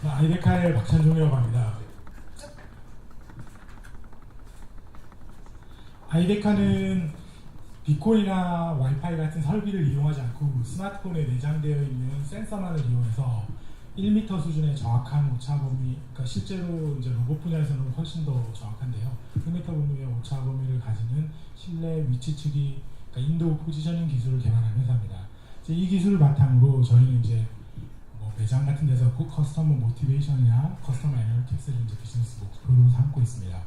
아이데카의 박찬종이라고 합니다. 아이데카는 비콘이나 와이파이 같은 설비를 이용하지 않고 스마트폰에 내장되어 있는 센서만을 이용해서 1m 수준의 정확한 오차 범위, 그러니까 실제로 이제 로봇 분야에서는 훨씬 더 정확한데요. 1m 범위의 오차 범위를 가지는 실내 위치 추리, 그러니까 인도 포지셔닝 기술을 개발한 회사입니다. 이제 이 기술을 바탕으로 저희는 이제 뭐 매장 같은 데서 커스터머 모티베이션이나 커스터머 애널리틱스를 이제 비즈니스 목표로 삼고 있습니다.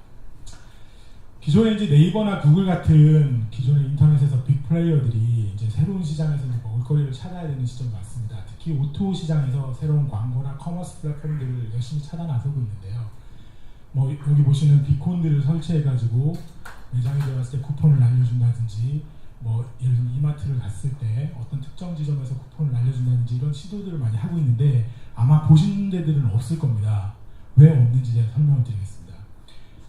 기존에 이제 네이버나 구글 같은 기존의 인터넷에서 빅 플레이어들이 이제 새로운 시장에서 이제 먹을거리를 찾아야 되는 시점이 왔습니다. 특히 오토 시장에서 새로운 광고나 커머스 플랫폼들을 열심히 찾아 나서고 있는데요. 뭐 여기 보시는 비콘들을 설치해가지고 매장에 들어갔을 때 쿠폰을 날려준다든지, 뭐 예를 들면 이마트를 갔을 때 어떤 특정 지점에서 쿠폰을 날려준다든지 이런 시도들을 많이 하고 있는데 아마 보신 데들은 없을 겁니다. 왜 없는지 제가 설명을 드리겠습니다.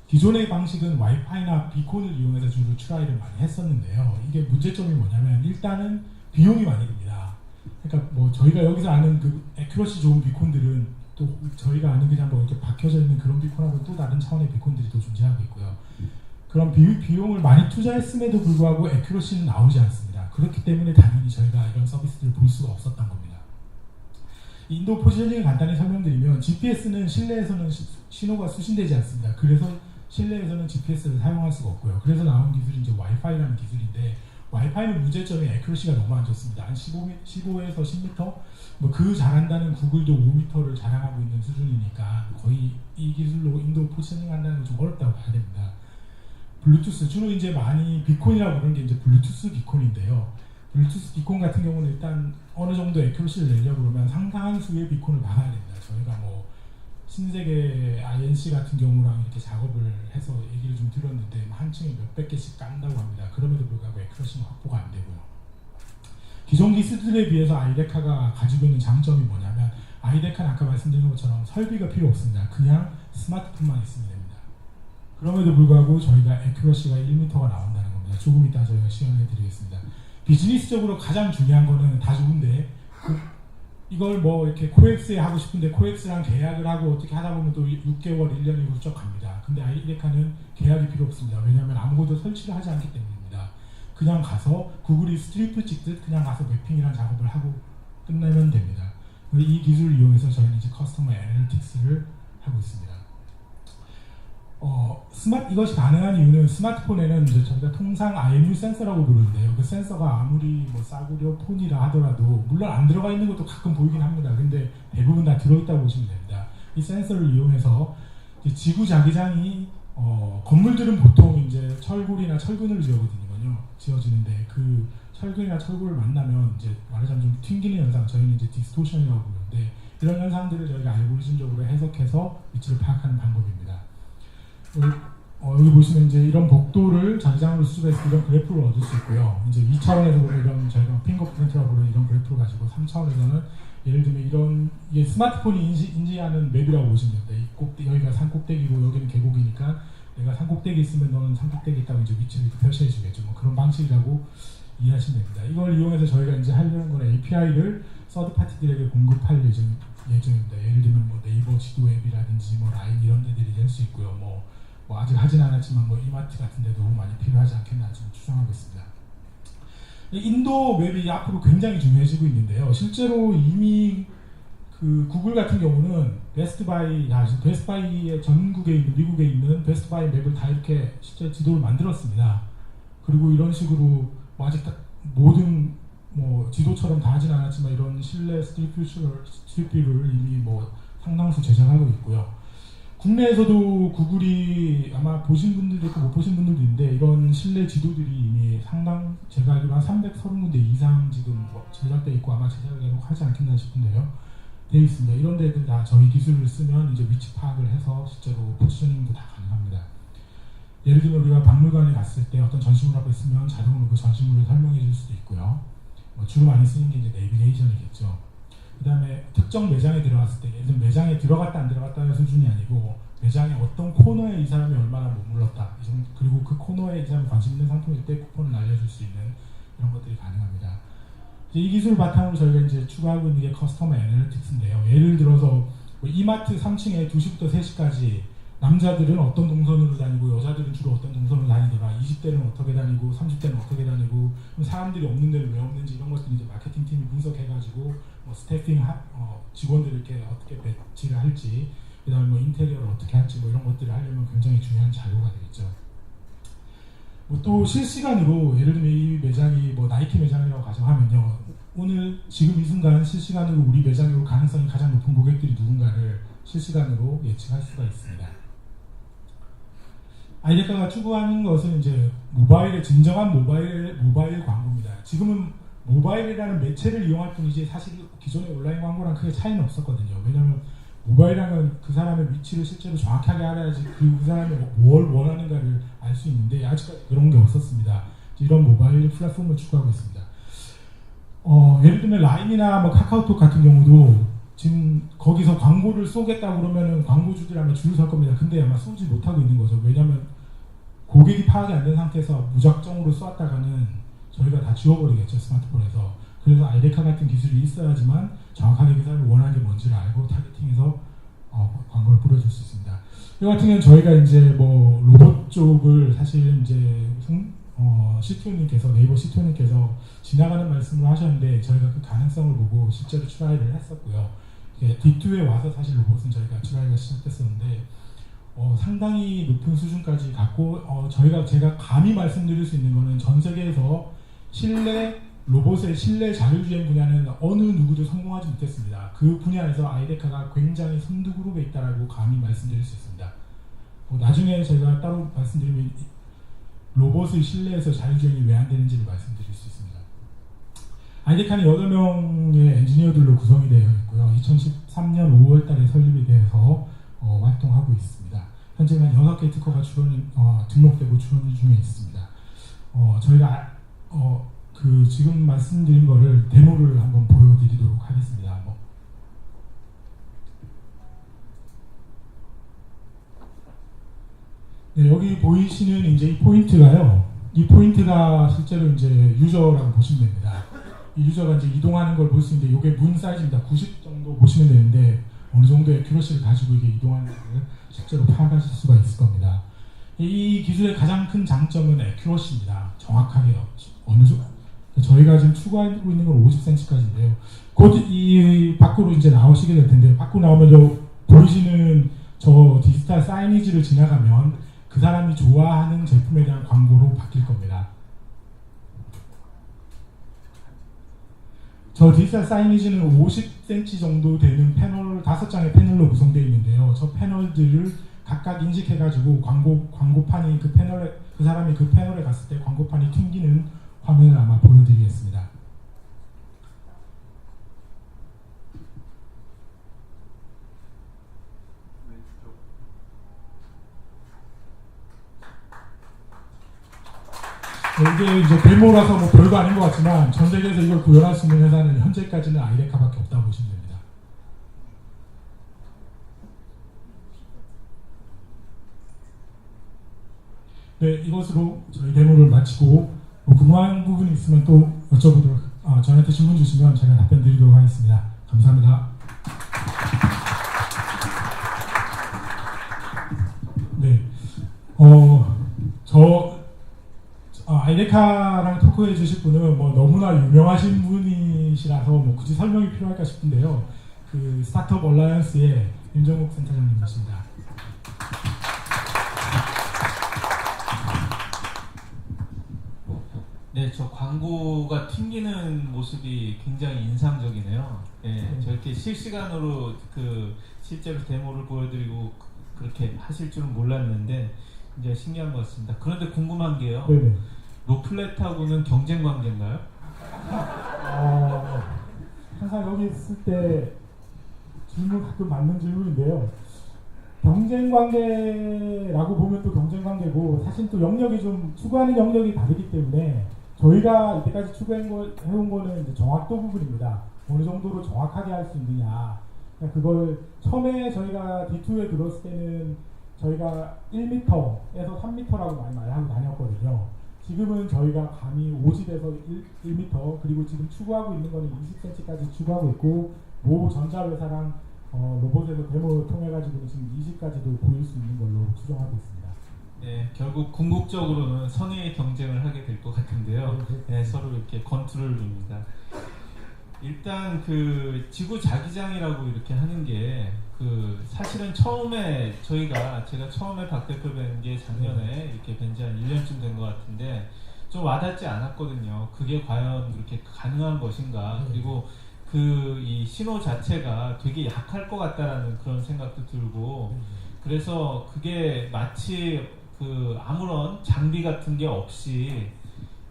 기존의 방식은 와이파이나 비콘을 이용해서 주로 트라이를 많이 했었는데요. 이게 문제점이 뭐냐면 일단은 비용이 많이 듭니다. 그러니까 뭐 저희가 여기서 아는 그 애큐러시 좋은 비콘들은 또 저희가 아는 그냥 뭐 이렇게 박혀져 있는 그런 비콘하고 또 다른 차원의 비콘들이 또 존재하고 있고요. 그런 비용을 많이 투자했음에도 불구하고 애큐러시는 나오지 않습니다. 그렇기 때문에 당연히 저희가 이런 서비스들을 볼 수가 없었던 겁니다. 인도 포지셔닝을 간단히 설명드리면 GPS는 실내에서는 신호가 수신되지 않습니다. 그래서 실내에서는 GPS를 사용할 수가 없고요. 그래서 나온 기술이 이제 와이파이라는 기술인데, 와이파이는 문제점이 애큐러시가 너무 안 좋습니다. 한 15에서 10m? 뭐 그 잘한다는 구글도 5m를 자랑하고 있는 수준이니까 거의 이 기술로 인도 포지셔닝 한다는 건 좀 어렵다고 봐야 됩니다. 블루투스, 주로 이제 많이 비콘이라고 부르는 게 이제 블루투스 비콘인데요. 블루투스 비콘 같은 경우는 일단 어느 정도 애큐러시를 내려고 그러면 상당한 수의 비콘을 박아야 됩니다. 저희가 뭐 신세계 INC 같은 경우랑 이렇게 작업을 해서 얘기를 좀 들었는데 한 층에 몇백 개씩 깐다고 합니다. 그럼에도 불구하고 애큐러시는 확보가 안 되고요. 기존 기술들에 비해서 아이데카가 가지고 있는 장점이 뭐냐면, 아이데카는 아까 말씀드린 것처럼 설비가 필요 없습니다. 그냥 스마트폰만 있으면 됩니다. 그럼에도 불구하고 저희가 애큐러시가 1m가 나온다는 겁니다. 조금 이따 저희가 시연해 드리겠습니다. 비즈니스적으로 가장 중요한 거는 다 좋은데, 이걸 뭐 이렇게 코엑스에 하고 싶은데 코엑스랑 계약을 하고 어떻게 하다 보면 또 6개월, 1년이 훌쩍 갑니다. 근데 아이데카는 계약이 필요 없습니다. 왜냐하면 아무것도 설치를 하지 않기 때문입니다. 그냥 가서 구글이 스트리프 찍듯 그냥 가서 매핑이란 작업을 하고 끝내면 됩니다. 이 기술을 이용해서 저희는 이제 커스터머 애널리틱스를 하고 있습니다. 이것이 가능한 이유는 스마트폰에는 이제 저희가 통상 IMU 센서라고 부르는데요. 그 센서가 아무리 뭐 싸구려 폰이라 하더라도, 물론 안 들어가 있는 것도 가끔 보이긴 합니다. 근데 대부분 다 들어있다고 보시면 됩니다. 이 센서를 이용해서 이제 지구 자기장이 건물들은 보통 이제 철골이나 철근으로 지어지는데 그 철근이나 철골을 만나면 이제 말하자면 좀 튕기는 현상, 저희는 이제 디스토션이라고 부르는데, 이런 현상들을 저희가 알고리즘적으로 해석해서 위치를 파악하는 방법입니다. 여기 보시면 이제 이런 복도를 자기장으로 수집해서 이런 그래프를 얻을 수 있고요. 이제 2차원에서 보면 이런 저희가 핑거프린트라고 부르는 이런 그래프를 가지고, 3차원에서는 예를 들면 이런 이게 스마트폰이 인지하는 맵이라고 보시면 됩니다. 여기가 산 꼭대기고 여기는 계곡이니까 내가 산 꼭대기 있으면 너는 산 꼭대기 있다고 이제 위치를 표시해 주겠죠. 뭐 그런 방식이라고 이해하시면 됩니다. 이걸 이용해서 저희가 이제 하려는 건 API를 서드 파티들에게 공급할 예정입니다. 예를 들면 뭐 네이버 지도 앱이라든지 뭐 라인 이런 데들이 될 수 있고요. 뭐 아직 하진 않았지만 뭐 이마트 같은 데도 많이 필요하지 않겠나 좀 추정하고 있습니다. 인도 맵이 앞으로 굉장히 중요해지고 있는데요. 실제로 이미 그 구글 같은 경우는 베스트바이의 전국에 있는, 미국에 있는 베스트바이 맵을 다 이렇게 실제 지도를 만들었습니다. 그리고 이런 식으로 뭐 아직 모든 뭐 지도처럼 다 하진 않았지만 이런 실내 스트리트뷰를 이미 뭐 상당수 제작하고 있고요. 국내에서도 구글이 아마 보신 분들도 있고 못 보신 분들도 있는데, 이런 실내 지도들이 이미 제가 알기로 한 330군데 이상 지금 뭐 제작돼 있고 아마 제작을 계속 하지 않겠나 싶은데요. 되어 있습니다. 이런 데들 다 저희 기술을 쓰면 이제 위치 파악을 해서 실제로 포지셔닝도 다 가능합니다. 예를 들면 우리가 박물관에 갔을 때 어떤 전시물 앞에 있으면 자동으로 그 전시물을 설명해 줄 수도 있고요. 주로 많이 쓰는 게 이제 내비게이션이겠죠. 그 다음에 특정 매장에 들어갔을 때, 예를 들면 매장에 들어갔다 안 들어갔다는 수준이 아니고 매장의 어떤 코너에 이 사람이 얼마나 머물렀다, 그리고 그 코너에 이 사람이 관심 있는 상품일 때 쿠폰을 날려줄 수 있는 이런 것들이 가능합니다. 이 기술을 바탕으로 저희가 이제 추가하고 있는 게 커스터머 애널리틱스인데요. 예를 들어서 뭐 이마트 3층에 2시부터 3시까지 남자들은 어떤 동선으로 다니고 여자들은 주로 어떤 동선으로 다니더라. 20대는 어떻게 다니고 30대는 어떻게 다니고 사람들이 없는 데는 왜 없는지 이런 것들을 이제 마케팅 팀이 분석해가지고 뭐 스태핑 직원들을 이렇게 어떻게 배치를 할지 그다음에 뭐 인테리어를 어떻게 할지 뭐 이런 것들을 하려면 굉장히 중요한 자료가 되겠죠. 뭐 또 실시간으로 예를 들면 이 매장이 뭐 나이키 매장이라고 가정하면요. 오늘 지금 이 순간 실시간으로 우리 매장에 올 가능성이 가장 높은 고객들이 누군가를 실시간으로 예측할 수가 있습니다. 아이데카가 추구하는 것은 이제 모바일의 진정한 모바일 광고입니다. 지금은 모바일이라는 매체를 이용할 뿐이지 사실 기존의 온라인 광고랑 크게 차이는 없었거든요. 왜냐하면 모바일이라는 그 사람의 위치를 실제로 정확하게 알아야지 그 사람이 뭘 원하는가를 알 수 있는데 아직까지 그런 게 없었습니다. 이런 모바일 플랫폼을 추구하고 있습니다. 예를 들면 라인이나 뭐 카카오톡 같은 경우도 지금 거기서 광고를 쏘겠다고 그러면은 광고주들이 아마 줄을 설 겁니다. 근데 아마 쏘지 못하고 있는 거죠. 왜냐하면 고객이 파악이 안 된 상태에서 무작정으로 쏘았다가는 저희가 다 지워버리겠죠, 스마트폰에서. 그래서 아이데카 같은 기술이 있어야지만 정확하게 그 사람이 원하는 게 뭔지를 알고 타겟팅해서 광고를 뿌려줄 수 있습니다. 이 같은 경우는 저희가 이제 뭐 로봇 쪽을 사실 이제 CTO님께서 네이버 CTO님께서 지나가는 말씀을 하셨는데 저희가 그 가능성을 보고 실제로 트라이를 했었고요. D2에 와서 사실 로봇은 저희가 트라이가 시작됐었는데 상당히 높은 수준까지 갔고 제가 감히 말씀드릴 수 있는 거는 전 세계에서 로봇의 실내 자율주행 분야는 어느 누구도 성공하지 못했습니다. 그 분야에서 아이데카가 굉장히 선두 그룹에 있다라고 감히 말씀드릴 수 있습니다. 나중에 제가 따로 말씀드리면 로봇의 실내에서 자율주행이 왜 안 되는지를 말씀드릴 수 있습니다. 아이데카는 8명의 엔지니어들로 구성이 되어 있고요. 2013년 5월 달에 설립이 되어서 활동하고 있습니다. 현재는 6개 특허가 등록되고 출원 중에 있습니다. 저희가 지금 말씀드린 거를 데모를 한번 보여드리도록 하겠습니다. 네, 여기 보이시는 이제 이 포인트가요. 이 포인트가 실제로 이제 유저라고 보시면 됩니다. 이 유저가 이제 이동하는 걸 볼 수 있는데 이게 문 사이즈입니다. 90 정도 보시면 되는데 어느 정도의 큐러시를 가지고 이게 이동하는 것을 실제로 파악하실 수가 있을 겁니다. 이 기술의 가장 큰 장점은 애큐러시입니다. 정확하게요. 어느 정도 저희가 지금 추구하고 있는 건 50cm까지인데요. 곧 이 밖으로 이제 나오시게 될 텐데 밖으로 나오면 보이시는 저 디지털 사이니지를 지나가면 그 사람이 좋아하는 제품에 대한 광고로 바뀔 겁니다. 저 디지털 사이니지는 50cm 정도 되는 패널 5장의 패널로 구성되어 있는데요. 저 패널들을 각각 인식해가지고 광고판이 그 사람이 그 패널에 갔을 때 광고판이 튕기는 화면을 아마 보여드리겠습니다. 이게 이제 데모라서 뭐 별거 아닌 것 같지만 전 세계에서 이걸 구현할 수 있는 회사는 현재까지는 아이데카밖에 없다고 보시면 됩니다. 네, 이것으로 저희 데모를 마치고 궁금한 부분이 있으면 또 여쭤보도록 저한테 질문 주시면 제가 답변 드리도록 하겠습니다. 감사합니다. 네, 아이데카랑 토크해 주실 분은 뭐 너무나 유명하신 분이시라서 뭐 굳이 설명이 필요할까 싶은데요. 그 스타트업 얼라이언스의 윤정욱 센터장님이십니다. 네, 저 광고가 튕기는 모습이 굉장히 인상적이네요. 네, 저렇게 실시간으로 실제로 데모를 보여드리고 그렇게 하실 줄은 몰랐는데 이제 신기한 것 같습니다. 그런데 궁금한 게요. 네네. 로플렛하고는 경쟁 관계인가요? 항상 여기 있을 때 질문 가끔 맞는 질문인데요. 경쟁 관계라고 보면 또 경쟁 관계고 사실 또 영역이 좀 추구하는 영역이 다르기 때문에 저희가 이때까지 추구해온 거는 이제 정확도 부분입니다. 어느 정도로 정확하게 할 수 있느냐. 그러니까 그걸 처음에 저희가 D2에 들어왔을 때는 저희가 1m에서 3m라고 많이 말하고 다녔거든요. 지금은 저희가 감히 50에서 1m 그리고 지금 추구하고 있는 거는 20cm까지 추구하고 있고 모 전자회사랑 로봇에서 데모 통해 가지고는 지금 20가지도 보일 수 있는 걸로 추정하고 있습니다. 네, 결국 궁극적으로는 선의의 경쟁을 하게 될 것 같은데요. 네, 서로 이렇게 권투를 둡니다. 일단 그 지구 자기장이라고 이렇게 하는 게 그 사실은 제가 처음에 박 대표 뵌 게 작년에 이렇게 뵌 지 한 1년쯤 된 것 같은데 좀 와닿지 않았거든요. 그게 과연 그렇게 가능한 것인가. 그리고 그 이 신호 자체가 되게 약할 것 같다라는 그런 생각도 들고 그래서 그게 마치 그 아무런 장비 같은 게 없이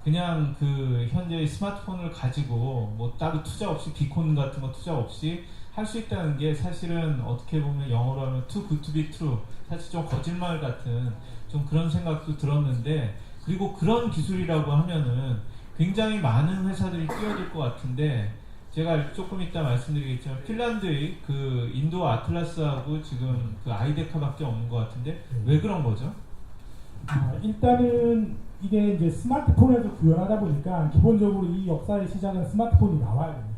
그냥 그 현재의 스마트폰을 가지고 뭐 따로 투자 없이 비콘 같은 거 투자 없이 할 수 있다는 게 사실은 어떻게 보면 영어로 하면 too good to be true, 사실 좀 거짓말 같은 좀 그런 생각도 들었는데, 그리고 그런 기술이라고 하면은 굉장히 많은 회사들이 뛰어들 것 같은데, 제가 조금 이따 말씀드리겠지만 핀란드의 그 인도 아틀라스하고 지금 그 아이데카밖에 없는 것 같은데 왜 그런 거죠? 일단은 이게 이제 스마트폰에서 구현하다 보니까 기본적으로 이 역사의 시작은 스마트폰이 나와야 됩니다.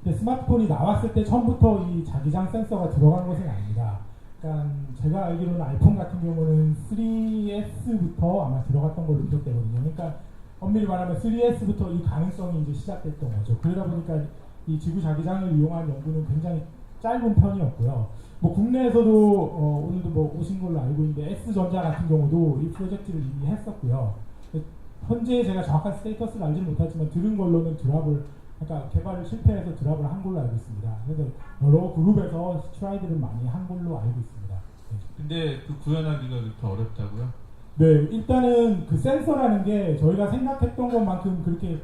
근데 스마트폰이 나왔을 때 처음부터 이 자기장 센서가 들어간 것은 아닙니다. 그러니까 제가 알기로는 아이폰 같은 경우는 3S부터 아마 들어갔던 걸로 기억되거든요. 그러니까 엄밀히 말하면 3S부터 이 가능성이 이제 시작됐던 거죠. 그러다 보니까 이 지구 자기장을 이용한 연구는 굉장히 짧은 편이었고요. 뭐 국내에서도 오늘도 뭐 오신 걸로 알고 있는데 S전자 같은 경우도 이 프로젝트를 이미 했었고요. 현재 제가 정확한 스테이터스를 알지는 못하지만 들은 걸로는 그러니까 개발을 실패해서 드랍을 한 걸로 알고 있습니다. 그래서 여러 그룹에서 트라이들을 많이 한 걸로 알고 있습니다. 네. 근데 그 구현하기가 그렇게 어렵다고요? 네, 일단은 그 센서라는 게 저희가 생각했던 것만큼 그렇게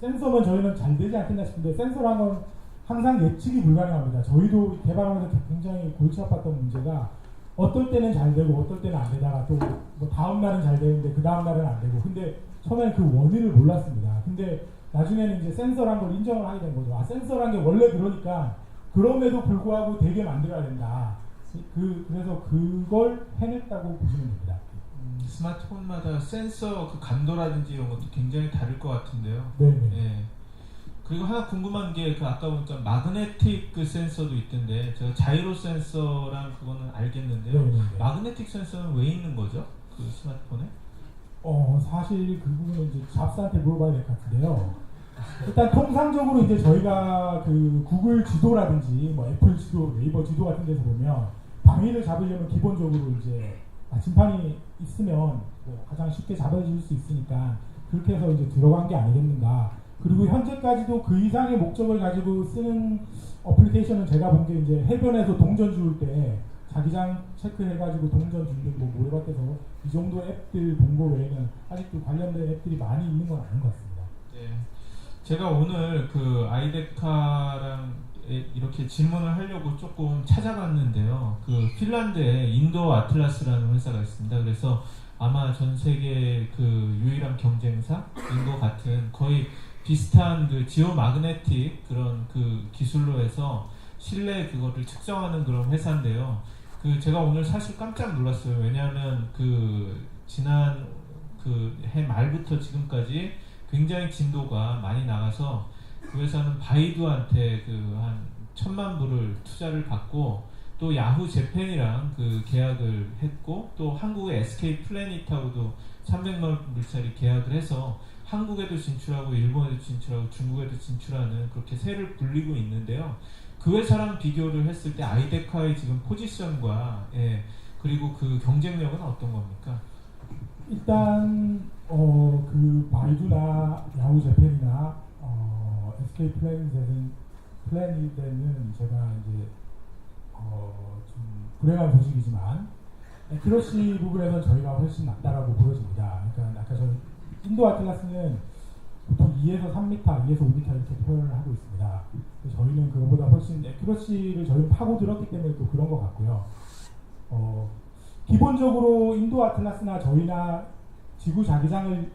센서면 저희는 잘 되지 않겠나 싶은데 센서라는 건 항상 예측이 불가능합니다. 저희도 개발하면서 굉장히 골치 아팠던 문제가 어떨 때는 잘 되고 어떨 때는 안 되다가 또 뭐 다음 날은 잘 되는데 그 다음 날은 안 되고, 근데 처음에는 그 원인을 몰랐습니다. 근데 나중에는 이제 센서란 걸 인정을 하게 된 거죠. 아, 센서란 게 원래 그러니까 그럼에도 불구하고 되게 만들어야 된다. 그래서 그걸 해냈다고 보시면 됩니다. 스마트폰마다 센서 그 감도라든지 이런 것도 굉장히 다를 것 같은데요. 네. 예. 그리고 하나 궁금한 게 그 아까 보니까 마그네틱 그 센서도 있던데, 제가 자이로 센서랑 그거는 알겠는데요. 네네네. 마그네틱 센서는 왜 있는 거죠? 그 스마트폰에? 사실 그 부분은 이제 잡스한테 물어봐야 될 것 같은데요. 일단 통상적으로 이제 저희가 그 구글 지도라든지 뭐 애플 지도, 네이버 지도 같은 데서 보면 방위를 잡으려면 기본적으로 이제 나침판이 있으면 뭐 가장 쉽게 잡아줄 수 있으니까 그렇게 해서 이제 들어간 게 아니겠는가. 그리고 현재까지도 그 이상의 목적을 가지고 쓰는 어플리케이션은 제가 본 게 이제 해변에서 동전 주울 때 자기장 체크해가지고 동전 주는 뭐 모래 같아서 이 정도 앱들 본 거 외에는 아직도 관련된 앱들이 많이 있는 건 아닌 것 같습니다. 네. 제가 오늘 그 아이데카랑 이렇게 질문을 하려고 조금 찾아봤는데요. 그 핀란드에 인도 아틀라스라는 회사가 있습니다. 그래서 아마 전 세계 그 유일한 경쟁사인 것 같은, 거의 비슷한 그 지오 마그네틱 그런 그 기술로 해서 실내 그거를 측정하는 그런 회사인데요. 그 제가 오늘 사실 깜짝 놀랐어요. 왜냐하면 그 지난 그 해 말부터 지금까지 굉장히 진도가 많이 나가서 그 회사는 바이두한테 그 한 1,000만 불을 투자를 받고, 또 야후 재팬이랑 그 계약을 했고, 또 한국의 SK 플래닛하고도 300만 불짜리 계약을 해서 한국에도 진출하고 일본에도 진출하고 중국에도 진출하는 그렇게 새를 굴리고 있는데요. 그 회사랑 비교를 했을 때 아이데카의 지금 포지션과 그리고 그 경쟁력은 어떤 겁니까? 일단 그 바이두나 야후 재팬이나 SK 플래닛에는 제가 이제 좀 불행한 소식이지만 액큐러시 부분에서 저희가 훨씬 낫다라고 보여집니다. 그러니까 아까 저 인도 아틀라스는 보통 2에서 3m, 2에서 5m 이렇게 표현을 하고 있습니다. 저희는 그거보다 훨씬 액큐러시를 저희는 파고들었기 때문에 또 그런 것 같고요. 기본적으로 인도 아틀라스나 저희나 지구 자기장을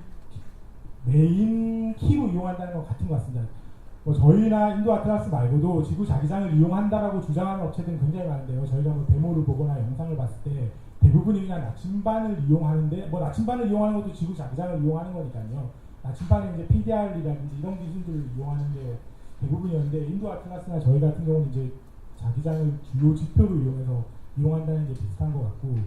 메인 키로 이용한다는 것 같은 것 같습니다. 뭐 저희나 인도 아틀라스 말고도 지구 자기장을 이용한다라고 주장하는 업체들은 굉장히 많은데요. 저희가 뭐 데모를 보거나 영상을 봤을 때 대부분이 그냥 나침반을 이용하는데, 뭐 나침반을 이용하는 것도 지구 자기장을 이용하는 거니까요. 나침반은 이제 PDR이라든지 이런 기술들을 이용하는 게 대부분이었는데, 인도 아틀라스나 저희 같은 경우는 이제 자기장을 주요 지표로 이용한다는 게 비슷한 것 같고,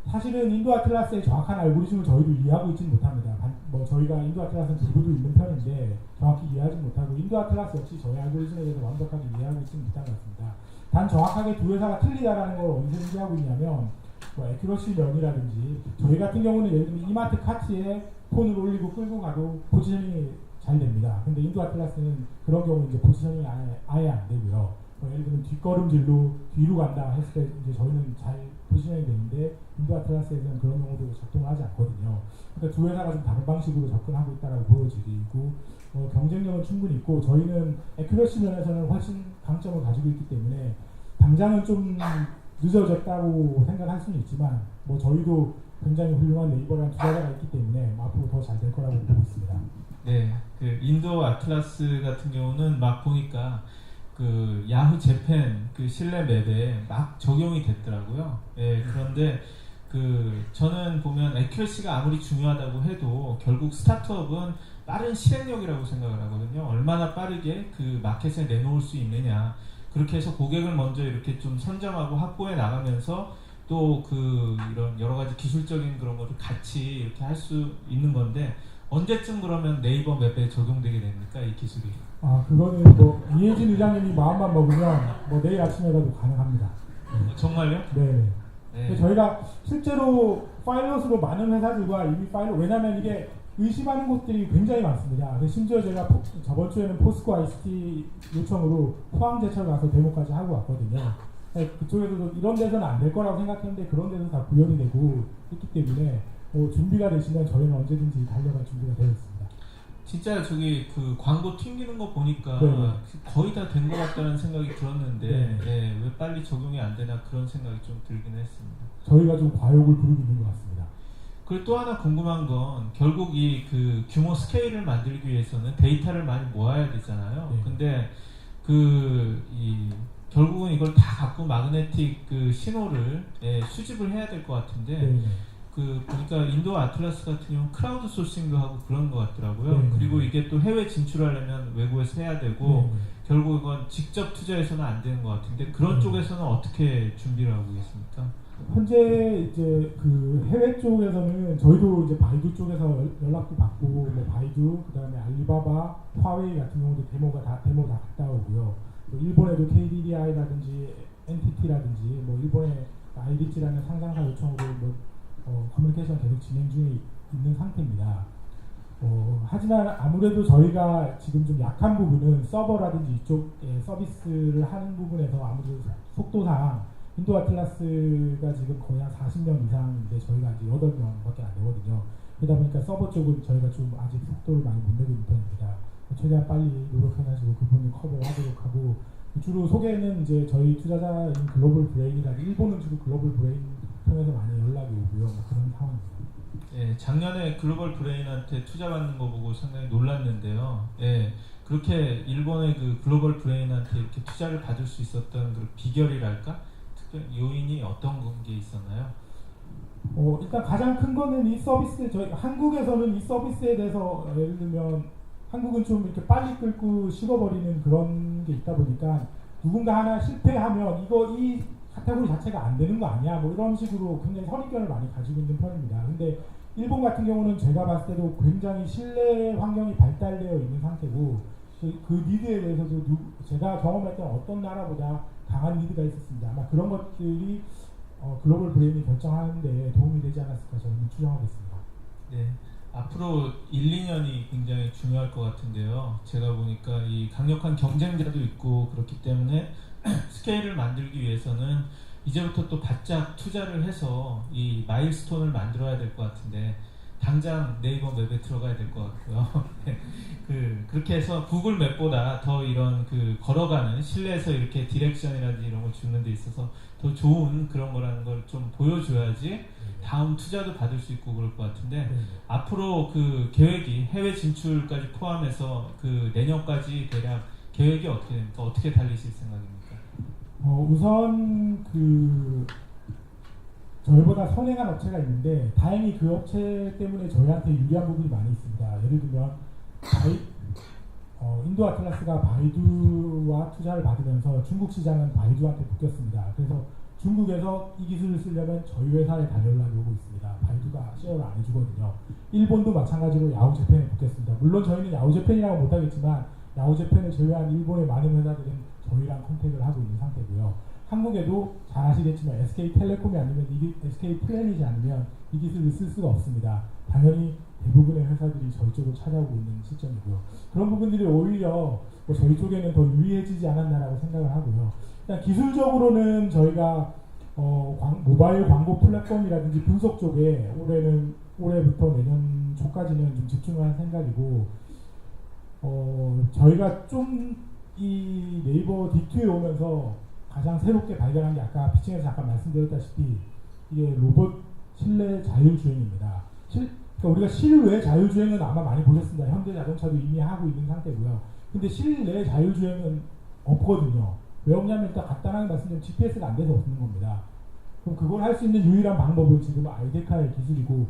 사실은 인도 아틀라스의 정확한 알고리즘을 저희도 이해하고 있지는 못합니다. 뭐 저희가 인도 아틀라스는 들고도 있는 편인데 정확히 이해하지 못하고, 인도 아틀라스 역시 저희 알고리즘에 대해서 완벽하게 이해하고 있지는 못한 것 같습니다. 단 정확하게 두 회사가 틀리다라는 걸 어디서 인지하고 있냐면, 뭐 에큐러시 면이라든지, 저희 같은 경우는 예를 들면 이마트 카트에 폰을 올리고 끌고 가도 포지셔닝이 잘 됩니다. 근데 인도 아틀라스는 그런 경우 이제 포지셔닝이 아예 안 되고요. 뭐 예를 들면 뒷걸음질로 뒤로 간다 했을 때 이제 저희는 잘 포지셔닝이 되는데, 인도 아틀라스에서는 그런 경우도 작동을 하지 않거든요. 그러니까 두 회사가 좀 다른 방식으로 접근하고 있다고 보여지고, 경쟁력은 충분히 있고, 저희는 에큐러시 면에서는 훨씬 강점을 가지고 있기 때문에 당장은 좀 늦어졌다고 생각할 수는 있지만, 뭐 저희도 굉장히 훌륭한 네이버라는 투자자가 있기 때문에 앞으로 더 잘 될 거라고 보고 있습니다. 네, 그 인도 아틀라스 같은 경우는 막 보니까 그 야후 재팬 그 실내 맵에 막 적용이 됐더라고요. 예, 그런데 그 저는 보면 에큐러시가 아무리 중요하다고 해도 결국 스타트업은 빠른 실행력이라고 생각을 하거든요. 얼마나 빠르게 그 마켓에 내놓을 수 있느냐. 그렇게 해서 고객을 먼저 이렇게 좀 선점하고 확보해 나가면서 또 그 이런 여러 가지 기술적인 그런 것을 같이 이렇게 할 수 있는 건데, 언제쯤 그러면 네이버 맵에 적용되게 됩니까, 이 기술이? 그거는 뭐 이혜진 의장님이 마음만 먹으면 뭐 내일 아침에라도 가능합니다. 정말요? 네. 네. 저희가 실제로 파일럿으로 많은 회사들과 이미 왜냐하면 이게 의심하는 곳들이 굉장히 많습니다. 심지어 제가 저번 주에는 포스코 ICT 요청으로 포항제철 가서 데모까지 하고 왔거든요. 그쪽에서도 이런 데서는 안 될 거라고 생각했는데 그런 데서 다 구현이 되고 있기 때문에 준비가 되시면 저희는 언제든지 달려갈 준비가 되어 있습니다. 진짜 저기 그 광고 튕기는 거 보니까 네. 거의 다 된 것 같다는 생각이 들었는데, 네. 예, 왜 빨리 적용이 안 되나 그런 생각이 좀 들긴 했습니다. 저희가 좀 과욕을 부리고 있는 것 같습니다. 그리고 또 하나 궁금한 건, 결국 이 그 규모 스케일을 만들기 위해서는 데이터를 많이 모아야 되잖아요. 네. 근데 결국은 이걸 다 갖고 마그네틱 그 신호를 수집을 해야 될 것 같은데, 네. 그 보니까 인도 아틀라스 같은 경우 크라우드 소싱도 하고 그런 것 같더라고요. 네. 그리고 이게 또 해외 진출하려면 외국에서 해야 되고, 네. 결국 이건 직접 투자해서는 안 되는 것 같은데, 그런 네. 쪽에서는 어떻게 준비를 하고 계십니까? 현재 이제 그 해외 쪽에서는 저희도 이제 바이두 쪽에서 연락도 받고, 뭐 바이두, 그다음에 알리바바, 화웨이 같은 경우도 데모 다 갔다 오고요. 뭐 일본에도 KDDI라든지 NTT라든지 뭐 일본의 IDG라는 상장사 요청으로 커뮤니케이션 계속 진행 중에 있는 상태입니다. 하지만 아무래도 저희가 지금 좀 약한 부분은 서버라든지 이쪽에 서비스를 하는 부분에서 아무래도 속도상 인도 아틀라스가 지금 거의 한 40년 이상인데 저희가 아직 8명밖에 안 되거든요. 그러다 보니까 서버 쪽은 저희가 좀 아직 속도를 많이 못 내고 있는 편입니다. 최대한 빨리 노력해가지고 그 부분을 커버하도록 하고, 주로 소개는 이제 저희 투자자인 글로벌 브레인이라든지 일본은 주로 글로벌 브레인 통해서 많이 연락이 오고요. 뭐 그런 상황입니다. 예, 작년에 글로벌 브레인한테 투자받는 거 보고 상당히 놀랐는데요. 예, 그렇게 일본의 그 글로벌 브레인한테 이렇게 투자를 받을 수 있었던 그 비결이랄까? 특별 요인이 어떤 게 있었나요? 일단 가장 큰 거는 이 서비스, 저희 한국에서는 이 서비스에 대해서 예를 들면 한국은 좀 이렇게 빨리 끌고 식어버리는 그런 게 있다 보니까 누군가 하나 실패하면 이 카테고리 자체가 안 되는 거 아니야, 뭐 이런 식으로 굉장히 선입견을 많이 가지고 있는 편입니다. 근데 일본 같은 경우는 제가 봤을 때도 굉장히 신뢰 환경이 발달되어 있는 상태고, 그 니드에 대해서도 제가 경험했던 어떤 나라보다 강한 니드가 있었습니다. 아마 그런 것들이 글로벌 브레인이 결정하는 데 도움이 되지 않았을까 저는 추정하고 있습니다. 네, 앞으로 1, 2년이 굉장히 중요할 것 같은데요. 제가 보니까 이 강력한 경쟁자도 있고 그렇기 때문에 스케일을 만들기 위해서는 이제부터 또 바짝 투자를 해서 이 마일스톤을 만들어야 될 것 같은데, 당장 네이버 맵에 들어가야 될 것 같고요. 그렇게 해서 구글 맵보다 더 이런 걸어가는 실내에서 이렇게 디렉션이라든지 이런 걸 주는 데 있어서 더 좋은 그런 거라는 걸 좀 보여줘야지 다음 투자도 받을 수 있고 그럴 것 같은데, 앞으로 그 계획이 해외 진출까지 포함해서 내년까지 대략 계획이 어떻게 됩니까? 어떻게 달리실 생각입니까? 우선 저희보다 선행한 업체가 있는데 다행히 그 업체 때문에 저희한테 유리한 부분이 많이 있습니다. 예를 들면 인도 아틀라스가 바이두와 바이두와 투자를 받으면서 중국 시장은 바이두한테 묶였습니다. 그래서 중국에서 이 기술을 쓰려면 저희 회사에 달려오고 있습니다. 바이두가 쉐어를 안 해주거든요. 일본도 마찬가지로 야후재팬에 묶였습니다. 물론 저희는 야후재팬이라고 못하겠지만 야후재팬을 제외한 일본의 많은 회사들은 저희랑 컨택을 하고 있는 상태고요. 한국에도 잘 아시겠지만 SK텔레콤이 아니면 SK플래닛이 아니면 이 기술을 쓸 수가 없습니다. 당연히 대부분의 회사들이 저희 쪽을 찾아오고 있는 시점이고요. 그런 부분들이 오히려 저희 쪽에는 더 유리해지지 않았나라고 생각을 하고요. 일단 기술적으로는 저희가 모바일 광고 플랫폼이라든지 분석 쪽에 올해부터 내년 초까지는 좀 집중을 할 생각이고, 저희가 좀 이 네이버 D2에 오면서 가장 새롭게 발견한 게 아까 피칭에서 잠깐 말씀드렸다시피 이게 로봇 실내 자율주행입니다. 그러니까 우리가 실외 자율주행은 아마 많이 보셨습니다. 현대자동차도 이미 하고 있는 상태고요. 근데 실내 자율주행은 없거든요. 왜 없냐면 일단 간단하게 말씀드리면 GPS가 안 돼서 없는 겁니다. 그럼 그걸 할 수 있는 유일한 방법은 지금 아이데카의 기술이고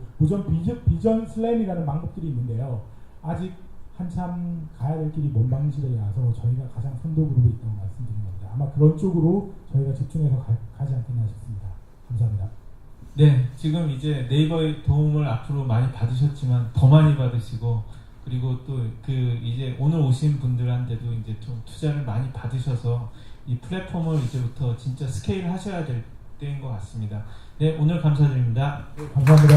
비전 슬램이라는 방법들이 있는데요. 아직 한참 가야 될 길이 먼 방식이라서 저희가 가장 선도 그룹에 있다고 말씀드린 겁니다. 아마 그런 쪽으로 저희가 집중해서 가지 않겠나 싶습니다. 감사합니다. 네, 지금 이제 네이버의 도움을 앞으로 많이 받으셨지만 더 많이 받으시고, 그리고 또 그 이제 오늘 오신 분들한테도 이제 좀 투자를 많이 받으셔서 이 플랫폼을 이제부터 진짜 스케일 하셔야 될 때인 것 같습니다. 네, 오늘 감사드립니다. 감사합니다.